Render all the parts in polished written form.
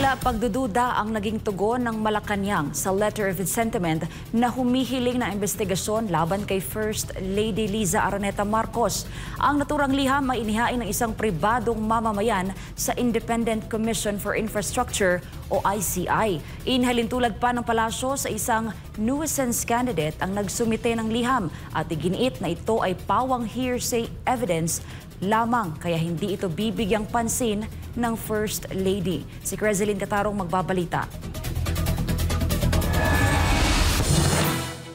Tila pagdududa ang naging tugon ng Malacanang sa letter of sentiment na humihiling na investigasyon laban kay First Lady Liza Araneta Marcos. Ang naturang liham ay inihain ng isang pribadong mamamayan sa Independent Commission for Infrastructure o ICI. Inhalintulad pa ng palasyo sa isang nuisance candidate ang nagsumite ng liham at iginiit na ito ay pawang hearsay evidence lamang kaya hindi ito bibigyang pansin ng First Lady. Si Crezeline Catarong magbabalita.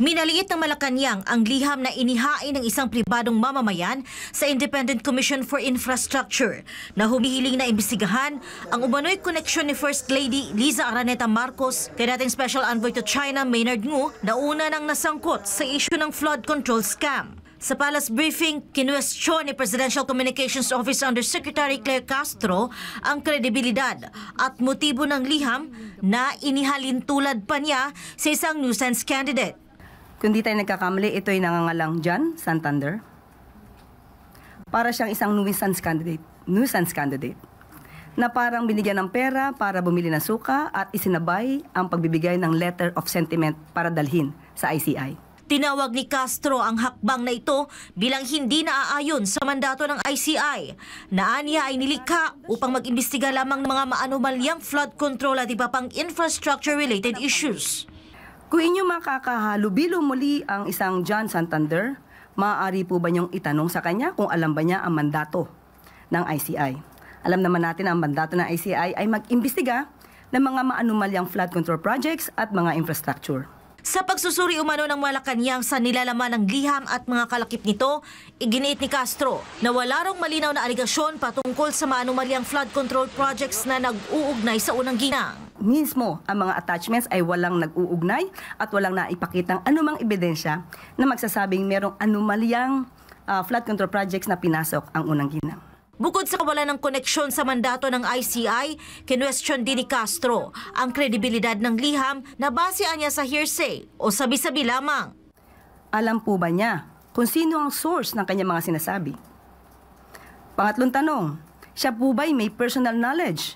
Minaliit ng Malacanang ang liham na inihain ng isang pribadong mamamayan sa Independent Commission for Infrastructure na humihiling na imbestigahan ang umano'y koneksyon ni First Lady Liza Araneta Marcos kay dating Special Envoy to China Maynard Ngu na una nang nasangkot sa issue ng flood control scam. Sa palace briefing, kinuwestiyon ni Presidential Communications Office Undersecretary Claire Castro ang kredibilidad at motibo ng liham na inihalintulad pa niya sa isang nuisance candidate. Kung di tayo nagkakamali, ito ay nangangalang John Santander. Para siyang isang nuisance candidate na parang binigyan ng pera para bumili ng suka at isinabay ang pagbibigay ng letter of sentiment para dalhin sa ICI. Tinawag ni Castro ang hakbang na ito bilang hindi naaayon sa mandato ng ICI na aniya ay nilikha upang mag-imbestiga lamang ng mga maanomalyang flood control at iba pang infrastructure-related issues. Kung inyo makakahalubilo muli ang isang John Santander, maaari po ba niyong itanong sa kanya kung alam ba niya ang mandato ng ICI? Alam naman natin ang mandato ng ICI ay mag-imbestiga ng mga maanomalyang flood control projects at mga infrastructure. Sa pagsusuri umano ng Malacanang sa nilalaman ng liham at mga kalakip nito, iginiit ni Castro na wala rong malinaw na aligasyon patungkol sa maanumalyang flood control projects na nag-uugnay sa unang ginang. Mismo, ang mga attachments ay walang nag-uugnay at walang naipakitang anumang ebidensya na magsasabing merong anomalyang flood control projects na pinasok ang unang ginang. Bukod sa kawalan ng koneksyon sa mandato ng ICI, kinwestiyon din ni Castro ang kredibilidad ng liham na basean niya sa hearsay o sabi-sabi lamang. Alam po ba niya kung sino ang source ng kanyang mga sinasabi? Pangatlong tanong, siya po ba'y may personal knowledge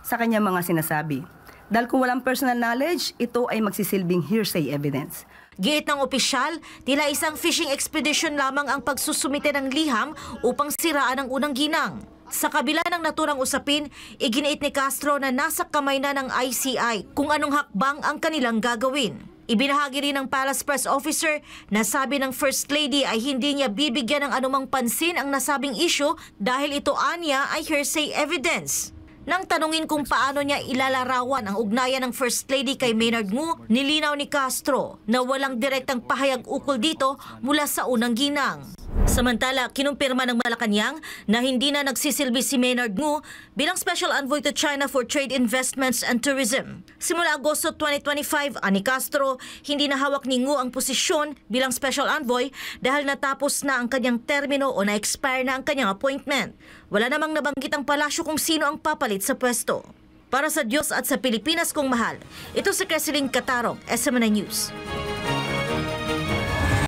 sa kanyang mga sinasabi? Dahil kung walang personal knowledge, ito ay magsisilbing hearsay evidence. Giit ng opisyal, tila isang fishing expedition lamang ang pagsusumite ng liham upang siraan ang unang ginang. Sa kabila ng naturang usapin, iginiit ni Castro na nasa kamay na ng ICI kung anong hakbang ang kanilang gagawin. Ibinahagi rin ng Palace Press Officer na sabi ng First Lady ay hindi niya bibigyan ng anumang pansin ang nasabing issue dahil ito anya ay hearsay evidence. Nang tanungin kung paano niya ilalarawan ang ugnayan ng First Lady kay Maynard Ngu, nilinaw ni Castro na walang direktang pahayag ukol dito mula sa unang ginang. Samantala, kinumpirma ng Malacanang na hindi na nagsisilbi si Maynard Ngu bilang Special Envoy to China for Trade, Investments and Tourism. Simula Agosto 2025, ani Castro, hindi na hawak ni Ngu ang posisyon bilang Special Envoy dahil natapos na ang kanyang termino o na-expire na ang kanyang appointment. Wala namang nabanggit ang palasyo kung sino ang papalit sa pwesto. Para sa Diyos at sa Pilipinas kong mahal, ito si Crezeline Catarong, SMNI News.